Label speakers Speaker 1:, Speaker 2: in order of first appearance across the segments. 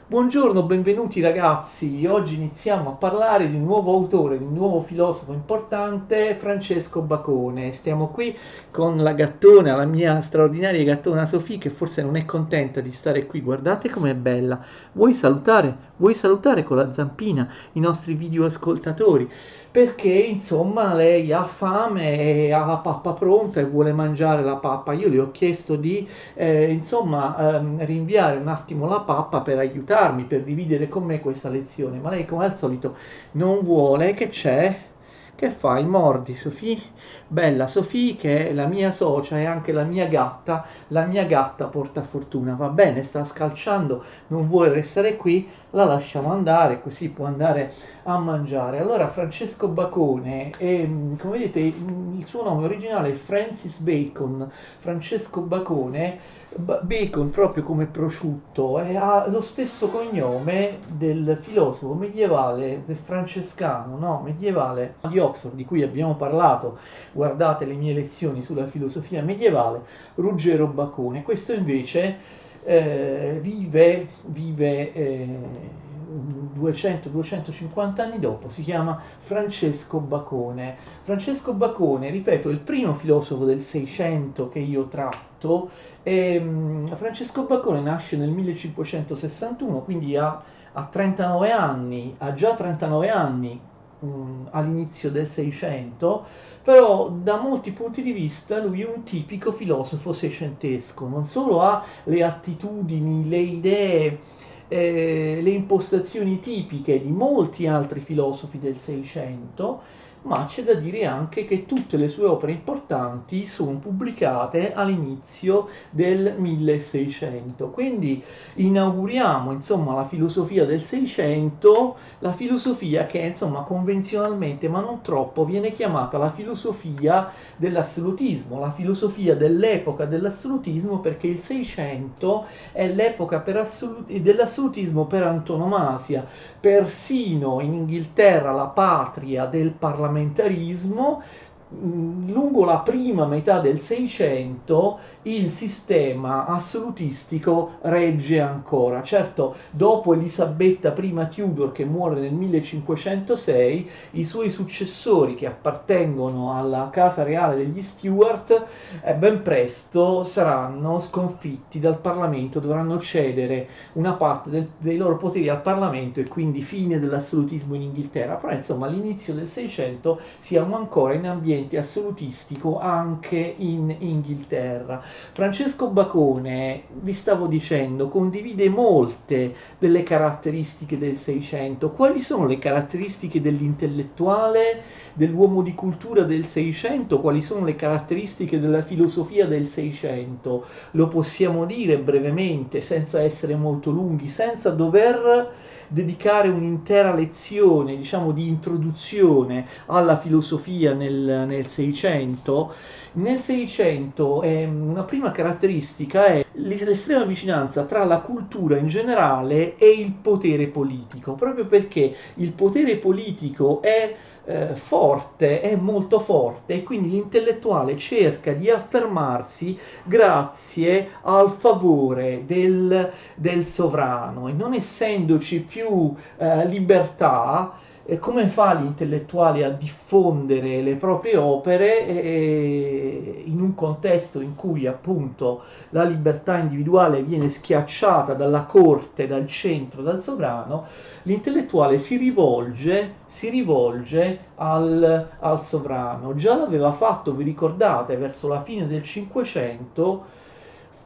Speaker 1: Buongiorno, benvenuti ragazzi. Oggi iniziamo a parlare di un nuovo autore, di un nuovo filosofo importante, Francesco Bacone. Stiamo qui con la gattona, la mia straordinaria gattona Sofì, che forse non è contenta di stare qui. Guardate com'è bella. Vuoi salutare? Vuoi salutare con la zampina i nostri video ascoltatori? Perché insomma lei ha fame e ha la pappa pronta e vuole mangiare la pappa. Io le ho chiesto di rinviare un attimo la pappa per aiutarmi, per dividere con me questa lezione, ma lei come al solito non vuole. Che c'è? Che fai? Mordi, Sofì? Bella Sofì, che è la mia socia e anche la mia gatta porta fortuna. Va bene, sta scalciando, non vuole restare qui, la lasciamo andare, così può andare a mangiare. Allora, Francesco Bacone, come vedete, il suo nome originale è Francis Bacon. Francesco Bacone, Bacon proprio come prosciutto, e ha lo stesso cognome del filosofo medievale, del francescano, no? Medievale di Oxford, di cui abbiamo parlato. Guardate le mie lezioni sulla filosofia medievale, Ruggero Bacone. Questo invece vive 200-250 anni dopo, si chiama Francesco Bacone. Francesco Bacone, ripeto, è il primo filosofo del Seicento che io tratto. Francesco Bacone nasce nel 1561, quindi ha 39 anni, ha già 39 anni all'inizio del Seicento, però da molti punti di vista lui è un tipico filosofo seicentesco. Non solo ha le attitudini, le idee, le impostazioni tipiche di molti altri filosofi del Seicento, ma c'è da dire anche che tutte le sue opere importanti sono pubblicate all'inizio del 1600. Quindi inauguriamo, insomma, la filosofia del Seicento, la filosofia che, insomma, convenzionalmente, ma non troppo, viene chiamata la filosofia dell'assolutismo, la filosofia dell'epoca dell'assolutismo, perché il Seicento è l'epoca dell'assolutismo per antonomasia. Persino in Inghilterra, la patria del parlamentarismo, lungo la prima metà del Seicento il sistema assolutistico regge ancora. Certo, dopo Elisabetta I Tudor, che muore nel 1506, i suoi successori, che appartengono alla casa reale degli Stuart, ben presto saranno sconfitti dal Parlamento, dovranno cedere una parte dei loro poteri al Parlamento, e quindi fine dell'assolutismo in Inghilterra. Però insomma all'inizio del Seicento siamo ancora in ambiente assolutistico anche in Inghilterra. Francesco Bacone, vi stavo dicendo, condivide molte delle caratteristiche del Seicento. Quali sono le caratteristiche dell'intellettuale, dell'uomo di cultura del Seicento? Quali sono le caratteristiche della filosofia del Seicento? Lo possiamo dire brevemente, senza essere molto lunghi, senza dover dedicare un'intera lezione, diciamo, di introduzione alla filosofia nel Seicento. Nel Seicento una prima caratteristica è l'estrema vicinanza tra la cultura in generale e il potere politico, proprio perché il potere politico è forte, è molto forte, e quindi l'intellettuale cerca di affermarsi grazie al favore del sovrano, e non essendoci più libertà, come fa l'intellettuale a diffondere le proprie opere in un contesto in cui appunto la libertà individuale viene schiacciata dalla corte, dal centro, dal sovrano? L'intellettuale si rivolge al sovrano. Già l'aveva fatto, vi ricordate, verso la fine del Cinquecento,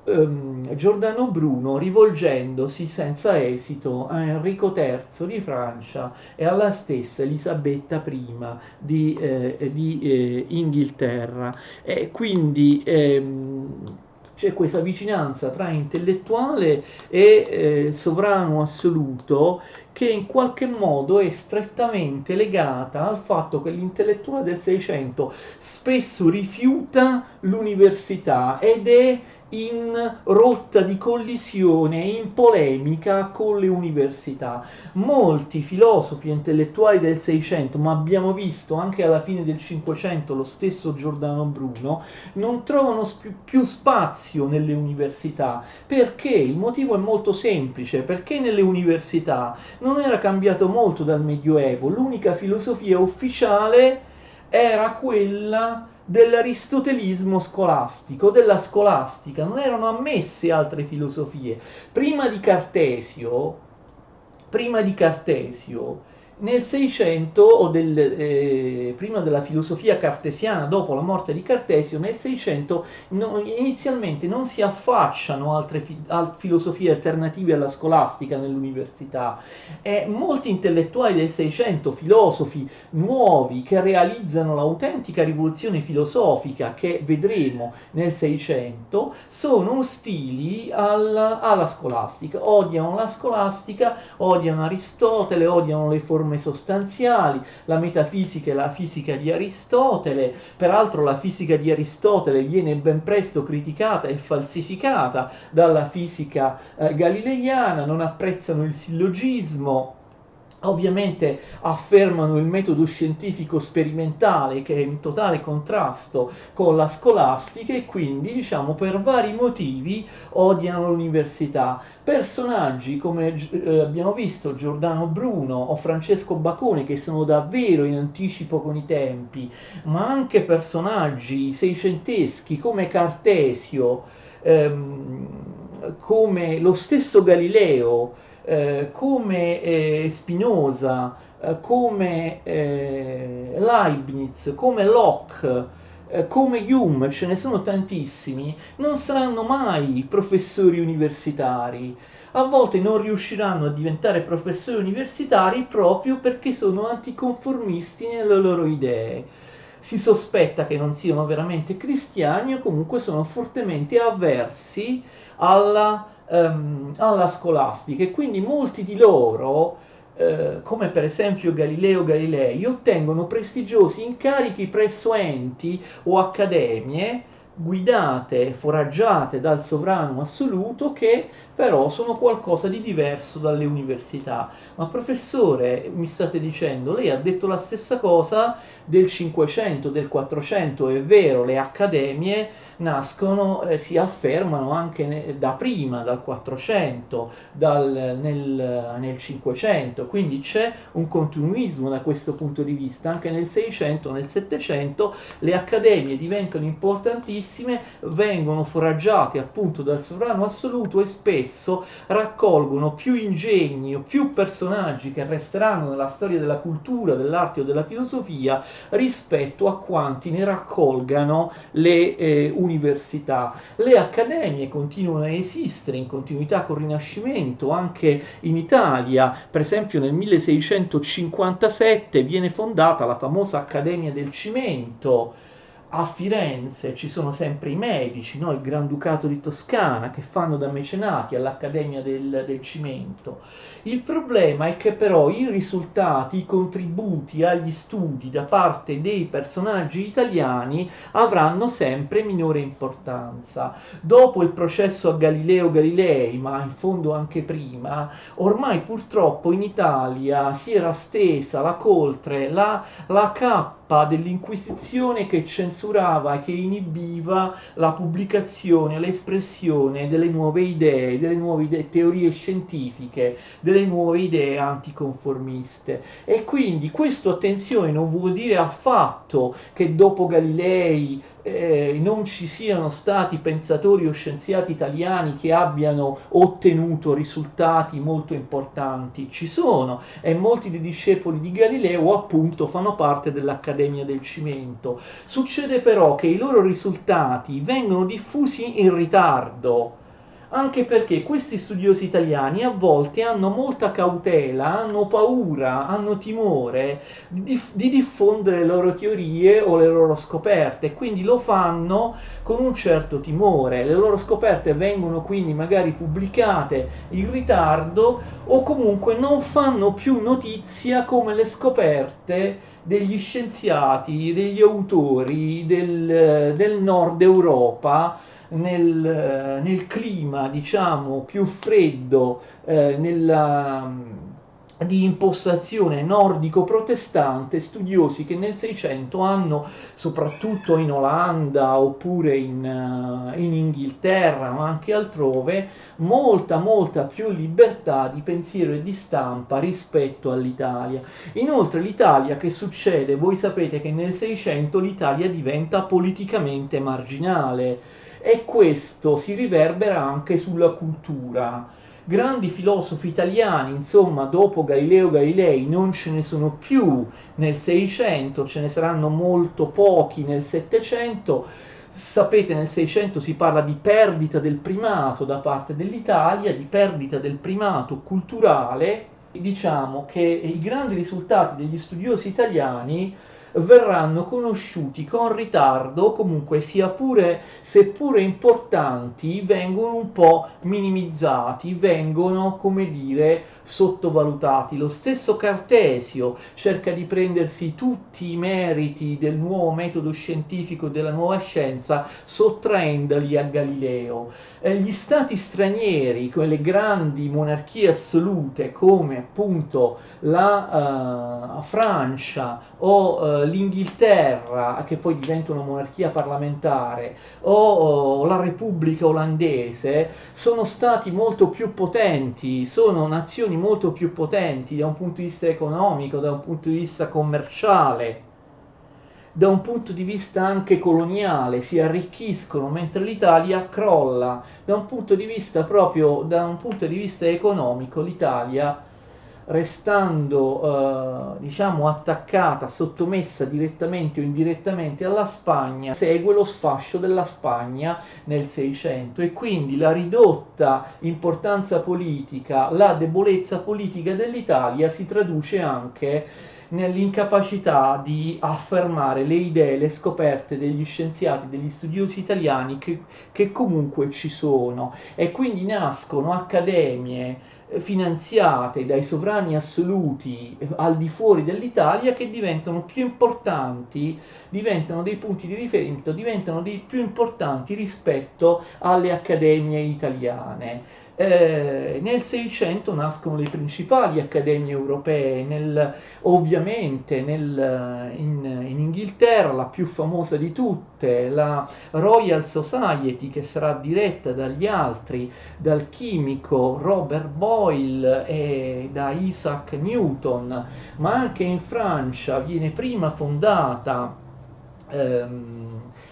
Speaker 1: Giordano Bruno, rivolgendosi senza esito a Enrico III di Francia e alla stessa Elisabetta I di Inghilterra. E quindi c'è questa vicinanza tra intellettuale e sovrano assoluto, che in qualche modo è strettamente legata al fatto che l'intellettuale del Seicento spesso rifiuta l'università ed è in rotta di collisione, in polemica con le università. Molti filosofi e intellettuali del Seicento, ma abbiamo visto anche alla fine del Cinquecento lo stesso Giordano Bruno, non trovano più spazio nelle università. Perché? Il motivo è molto semplice, perché nelle università non era cambiato molto dal Medioevo, l'unica filosofia ufficiale era quella dell'aristotelismo scolastico, della scolastica, non erano ammesse altre filosofie. Prima di Cartesio, nel 600 prima della filosofia cartesiana, dopo la morte di Cartesio, nel 600 inizialmente non si affacciano altre filosofie alternative alla scolastica nell'università. Molti intellettuali del 600, filosofi nuovi che realizzano l'autentica rivoluzione filosofica che vedremo nel 600, sono ostili alla scolastica, odiano la scolastica, odiano Aristotele, odiano le forme sostanziali, la metafisica e la fisica di Aristotele. Peraltro la fisica di Aristotele viene ben presto criticata e falsificata dalla fisica galileiana, non apprezzano il sillogismo. Ovviamente affermano il metodo scientifico sperimentale che è in totale contrasto con la scolastica e quindi, diciamo, per vari motivi odiano l'università. Personaggi come abbiamo visto Giordano Bruno o Francesco Bacone, che sono davvero in anticipo con i tempi, ma anche personaggi seicenteschi come Cartesio, come lo stesso Galileo, come Spinoza, come Leibniz, come Locke, come Hume, ce ne sono tantissimi, non saranno mai professori universitari. A volte non riusciranno a diventare professori universitari proprio perché sono anticonformisti nelle loro idee. Si sospetta che non siano veramente cristiani o comunque sono fortemente avversi alla scolastica e quindi molti di loro, come per esempio Galileo Galilei, ottengono prestigiosi incarichi presso enti o accademie guidate, foraggiate dal sovrano assoluto, che però sono qualcosa di diverso dalle università. Ma professore, mi state dicendo, lei ha detto la stessa cosa del 500, del 400, è vero, le accademie nascono, si affermano anche da prima, dal 400, nel 500, quindi c'è un continuismo da questo punto di vista. Anche nel 600, nel 700 le accademie diventano importantissime, vengono foraggiate appunto dal sovrano assoluto e spesso raccolgono più ingegni o più personaggi che resteranno nella storia della cultura, dell'arte o della filosofia rispetto a quanti ne raccolgano le università. Le accademie continuano a esistere in continuità col Rinascimento, anche in Italia. Per esempio nel 1657 viene fondata la famosa Accademia del Cimento. A Firenze ci sono sempre i medici, no? Il Granducato di Toscana, che fanno da mecenati all'Accademia del Cimento. Il problema è che però i risultati, i contributi agli studi da parte dei personaggi italiani avranno sempre minore importanza. Dopo il processo a Galileo Galilei, ma in fondo anche prima, ormai purtroppo in Italia si era stesa la coltre, la cappa dell'Inquisizione che censurava e che inibiva la pubblicazione, l'espressione delle nuove idee, teorie scientifiche, delle nuove idee anticonformiste. E quindi questo, attenzione, non vuol dire affatto che dopo Galilei non ci siano stati pensatori o scienziati italiani che abbiano ottenuto risultati molto importanti. Ci sono, e molti dei discepoli di Galileo appunto fanno parte dell'Accademia del Cimento. Succede però che i loro risultati vengono diffusi in ritardo, anche perché questi studiosi italiani a volte hanno molta cautela, hanno paura, hanno timore di diffondere le loro teorie o le loro scoperte, quindi lo fanno con un certo timore. Le loro scoperte vengono quindi magari pubblicate in ritardo o comunque non fanno più notizia come le scoperte degli scienziati, degli autori del nord Europa, nel clima, diciamo, più freddo, di impostazione nordico-protestante, studiosi che nel 600 hanno, soprattutto in Olanda oppure in Inghilterra, ma anche altrove, molta più libertà di pensiero e di stampa rispetto all'Italia. Inoltre l'Italia, che succede? Voi sapete che nel 600 l'Italia diventa politicamente marginale e questo si riverbera anche sulla cultura. Grandi filosofi italiani, insomma, dopo Galileo Galilei non ce ne sono più nel 600, ce ne saranno molto pochi nel 700. Sapete, nel 600 si parla di perdita del primato da parte dell'Italia, di perdita del primato culturale. Diciamo che i grandi risultati degli studiosi italiani verranno conosciuti con ritardo, comunque sia pure, seppure importanti, vengono un po' minimizzati, vengono, come dire, sottovalutati. Lo stesso Cartesio cerca di prendersi tutti i meriti del nuovo metodo scientifico, della nuova scienza, sottraendoli a Galileo. Gli stati stranieri, quelle grandi monarchie assolute come appunto la Francia o l'Inghilterra, che poi diventa una monarchia parlamentare, o la Repubblica olandese, sono stati molto più potenti, sono nazioni molto più potenti da un punto di vista economico, da un punto di vista commerciale, da un punto di vista anche coloniale, si arricchiscono mentre l'Italia crolla. Da un punto di vista proprio, da un punto di vista economico, l'Italia, restando diciamo attaccata, sottomessa direttamente o indirettamente alla Spagna, segue lo sfascio della Spagna nel 600 e quindi la ridotta importanza politica, la debolezza politica dell'Italia si traduce anche nell'incapacità di affermare le idee, le scoperte degli scienziati, degli studiosi italiani che comunque ci sono, e quindi nascono accademie finanziate dai sovrani assoluti al di fuori dell'Italia, che diventano più importanti, diventano dei punti di riferimento, diventano dei più importanti rispetto alle accademie italiane. Nel 600 nascono le principali accademie europee, ovviamente in Inghilterra la più famosa di tutte, la Royal Society, che sarà diretta dagli altri, dal chimico Robert Boyle e da Isaac Newton, ma anche in Francia viene prima fondata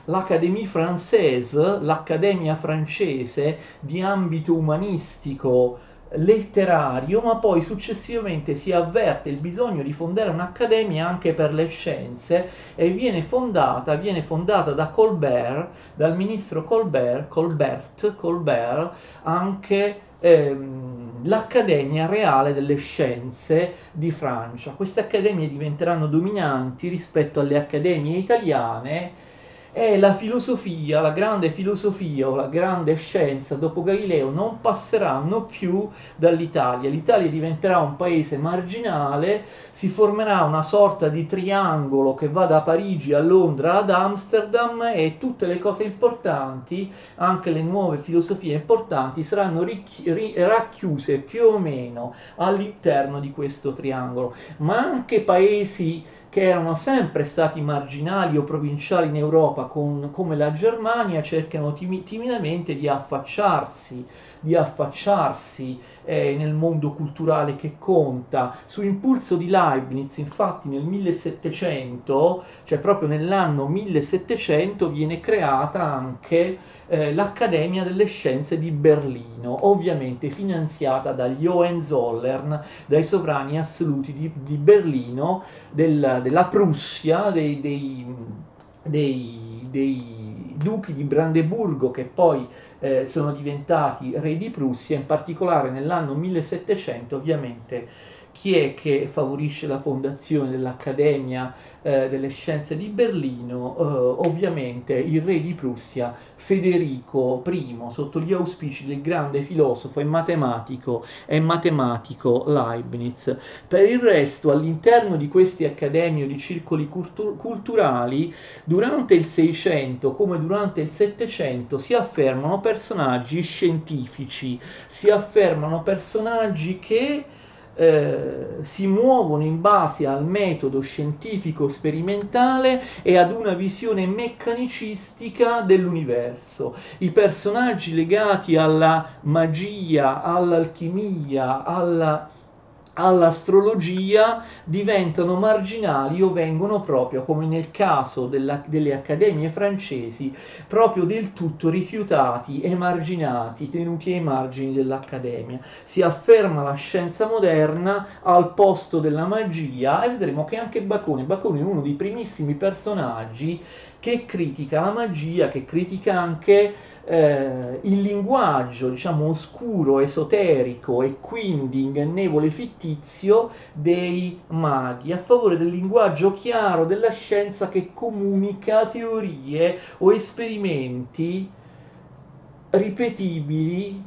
Speaker 1: l'Académie Française, l'Accademia francese di ambito umanistico letterario, ma poi successivamente si avverte il bisogno di fondare un'accademia anche per le scienze e viene fondata da Colbert, dal ministro Colbert, anche l'Accademia Reale delle Scienze di Francia. Queste accademie diventeranno dominanti rispetto alle accademie italiane, e la filosofia, la grande filosofia o la grande scienza dopo Galileo non passeranno più dall'Italia. L'Italia diventerà un paese marginale, si formerà una sorta di triangolo che va da Parigi a Londra ad Amsterdam, e tutte le cose importanti, anche le nuove filosofie importanti, saranno racchiuse più o meno all'interno di questo triangolo. Ma anche paesi che erano sempre stati marginali o provinciali in Europa, come la Germania, cercano timidamente di affacciarsi nel mondo culturale che conta. Su impulso di Leibniz, infatti, nel 1700, cioè proprio nell'anno 1700, viene creata anche l'Accademia delle Scienze di Berlino, ovviamente finanziata dagli Hohenzollern, dai sovrani assoluti di Berlino, della Prussia, dei duchi di Brandeburgo, che poi sono diventati re di Prussia, in particolare nell'anno 1700 ovviamente Chi è che favorisce la fondazione dell'Accademia delle Scienze di Berlino? Ovviamente il re di Prussia Federico I, sotto gli auspici del grande filosofo e matematico Leibniz. Per il resto, all'interno di queste accademie o di circoli culturali, durante il Seicento come durante il Settecento si affermano personaggi scientifici, si affermano personaggi che si muovono in base al metodo scientifico sperimentale e ad una visione meccanicistica dell'universo. I personaggi legati alla magia, all'alchimia, all'astrologia diventano marginali o vengono proprio, come nel caso delle accademie francesi, proprio del tutto rifiutati, emarginati, tenuti ai margini dell'accademia. Si afferma la scienza moderna al posto della magia e vedremo che anche Bacone è uno dei primissimi personaggi che critica la magia, che critica anche il linguaggio, diciamo, oscuro, esoterico e quindi ingannevole fittizio dei maghi, a favore del linguaggio chiaro della scienza che comunica teorie o esperimenti ripetibili,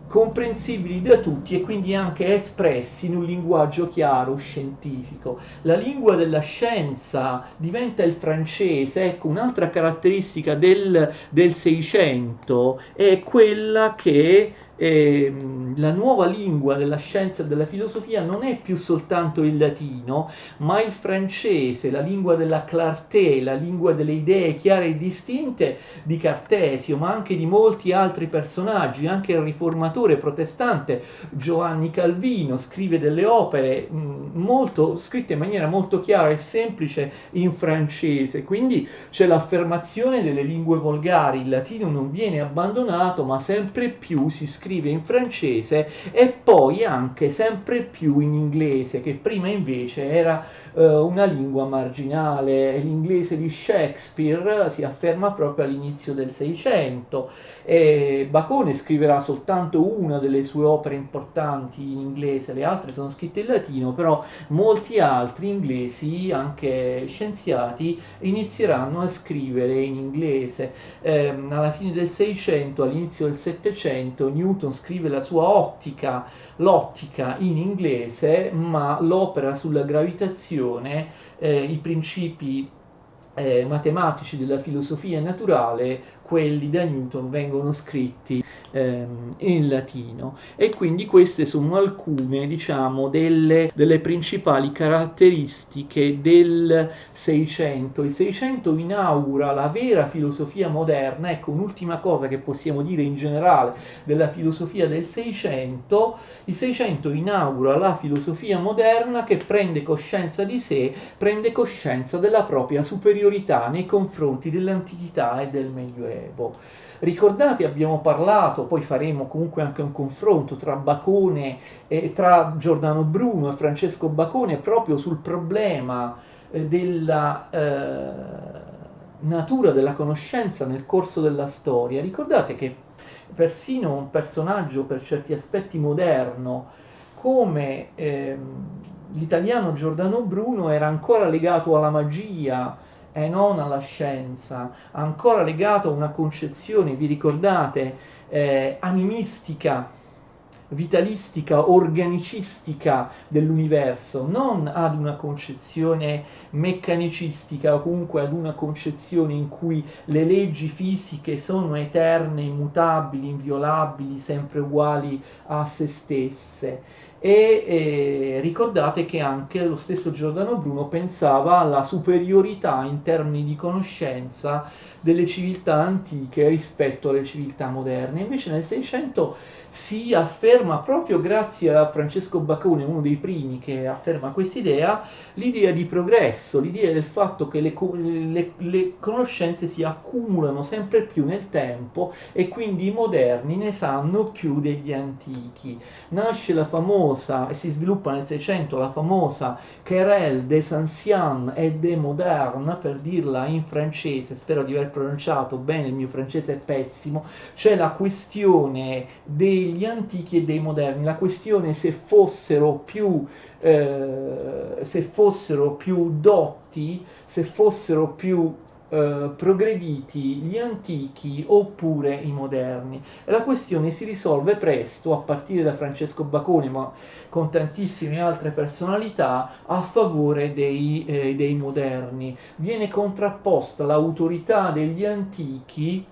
Speaker 1: comprensibili da tutti e quindi anche espressi in un linguaggio chiaro, scientifico. La lingua della scienza diventa il francese. Ecco, un'altra caratteristica del Seicento è quella che la nuova lingua della scienza e della filosofia non è più soltanto il latino, ma il francese, la lingua della clarté, la lingua delle idee chiare e distinte di Cartesio, ma anche di molti altri personaggi. Anche il riformatore protestante Giovanni Calvino scrive delle opere scritte in maniera molto chiara e semplice in francese, quindi c'è l'affermazione delle lingue volgari. Il latino non viene abbandonato, ma sempre più si scrive in francese e poi anche sempre più in inglese, che prima invece era una lingua marginale. L'inglese di Shakespeare si afferma proprio all'inizio del Seicento. Bacone scriverà soltanto una delle sue opere importanti in inglese, le altre sono scritte in latino, però molti altri inglesi, anche scienziati, inizieranno a scrivere in inglese. Alla fine del Seicento, all'inizio del Settecento, Newton scrive la sua l'ottica in inglese, ma l'opera sulla gravitazione, i principi matematici della filosofia naturale, quelli da Newton, vengono scritti in latino. E quindi queste sono alcune, diciamo, delle principali caratteristiche del Seicento. Il Seicento inaugura la vera filosofia moderna. Ecco, un'ultima cosa che possiamo dire in generale della filosofia del Seicento: il Seicento inaugura la filosofia moderna che prende coscienza di sé, prende coscienza della propria superiorità nei confronti dell'antichità e del Medioevo. Ricordate, abbiamo parlato, poi faremo comunque anche un confronto tra Bacone e tra Giordano Bruno e Francesco Bacone proprio sul problema della natura della conoscenza nel corso della storia. Ricordate che persino un personaggio per certi aspetti moderno come l'italiano Giordano Bruno era ancora legato alla magia e non alla scienza, ancora legato a una concezione, vi ricordate, animistica, vitalistica, organicistica dell'universo, non ad una concezione meccanicistica o comunque ad una concezione in cui le leggi fisiche sono eterne, immutabili, inviolabili, sempre uguali a se stesse. Ricordate che anche lo stesso Giordano Bruno pensava alla superiorità in termini di conoscenza delle civiltà antiche rispetto alle civiltà moderne. Invece nel Seicento si afferma, proprio grazie a Francesco Bacone, uno dei primi che afferma quest'idea, l'idea di progresso, l'idea del fatto che le conoscenze si accumulano sempre più nel tempo e quindi i moderni ne sanno più degli antichi. Nasce la famosa famosa, e si sviluppa nel 600, la famosa querelle des anciens et des modernes, per dirla in francese, spero di aver pronunciato bene, il mio francese è pessimo, c'è la questione degli antichi e dei moderni, la questione se fossero più dotti, se fossero più progrediti gli antichi oppure i moderni. E la questione si risolve presto, a partire da Francesco Bacone, ma con tantissime altre personalità, a favore dei moderni. Viene contrapposta l'autorità degli antichi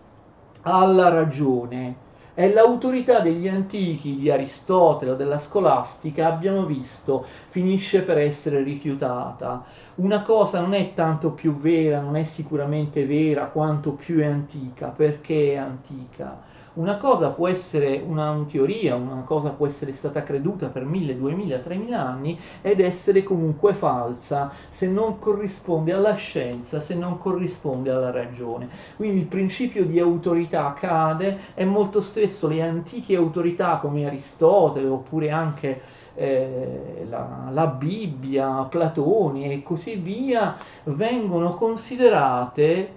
Speaker 1: alla ragione. E l'autorità degli antichi, di Aristotele o della scolastica, abbiamo visto, finisce per essere rifiutata. Una cosa non è tanto più vera, non è sicuramente vera, quanto più è antica. Perché è antica? Una cosa può essere una teoria, una cosa può essere stata creduta per 1000, 2000, 3000 anni ed essere comunque falsa se non corrisponde alla scienza, se non corrisponde alla ragione. Quindi il principio di autorità cade e molto spesso le antiche autorità come Aristotele oppure anche la Bibbia, Platone e così via vengono considerate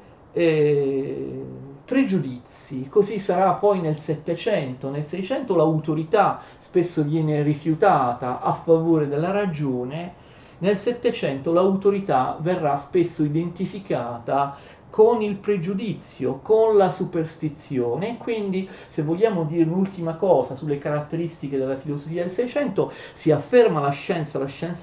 Speaker 1: pregiudizi. Così sarà poi nel 700, nel 600 l'autorità spesso viene rifiutata a favore della ragione, nel 700 l'autorità verrà spesso identificata con il pregiudizio, con la superstizione. Quindi, se vogliamo dire un'ultima cosa sulle caratteristiche della filosofia del 600, si afferma la scienza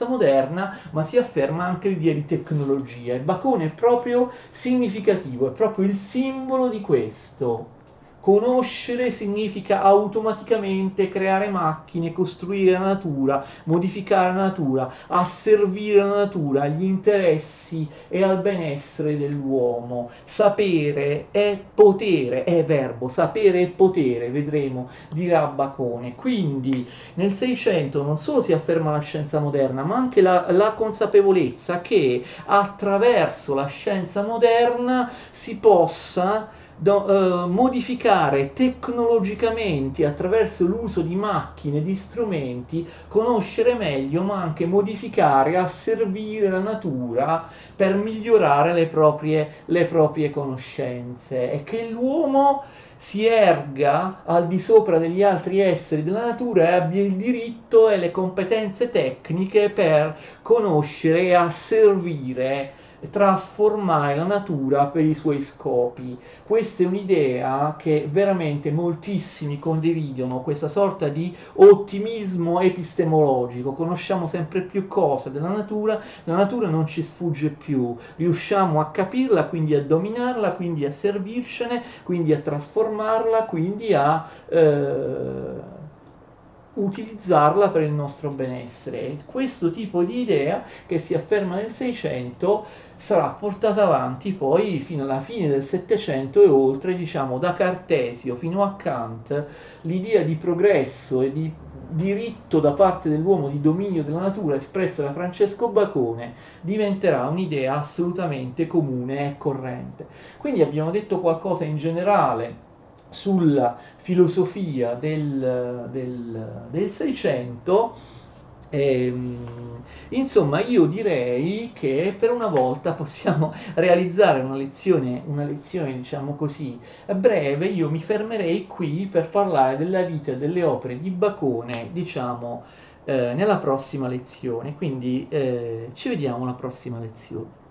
Speaker 1: moderna, ma si afferma anche l'idea di tecnologia. E Bacone è proprio significativo, è proprio il simbolo di questo. Conoscere significa automaticamente creare macchine, costruire la natura, modificare la natura, asservire la natura agli interessi e al benessere dell'uomo. Sapere è potere, è verbo, sapere è potere, vedremo, dirà Bacone. Quindi nel 600 non solo si afferma la scienza moderna, ma anche la consapevolezza che attraverso la scienza moderna si possa modificare tecnologicamente attraverso l'uso di macchine, di strumenti, conoscere meglio, ma anche modificare, asservire la natura per migliorare le proprie conoscenze, e che l'uomo si erga al di sopra degli altri esseri della natura e abbia il diritto e le competenze tecniche per conoscere e asservire, trasformare la natura per i suoi scopi. Questa è un'idea che veramente moltissimi condividono, questa sorta di ottimismo epistemologico. Conosciamo sempre più cose della natura, la natura non ci sfugge più, riusciamo a capirla, quindi a dominarla, quindi a servircene, quindi a trasformarla, quindi a utilizzarla per il nostro benessere. E questo tipo di idea che si afferma nel 600 sarà portata avanti poi fino alla fine del 700 e oltre, diciamo da Cartesio fino a Kant. L'idea di progresso e di diritto da parte dell'uomo di dominio della natura espressa da Francesco Bacone diventerà un'idea assolutamente comune e corrente. Quindi abbiamo detto qualcosa in generale sulla filosofia del 600. Insomma, io direi che per una volta possiamo realizzare una lezione diciamo così breve. Io mi fermerei qui per parlare della vita e delle opere di Bacone, diciamo, nella prossima lezione. Quindi ci vediamo alla prossima lezione.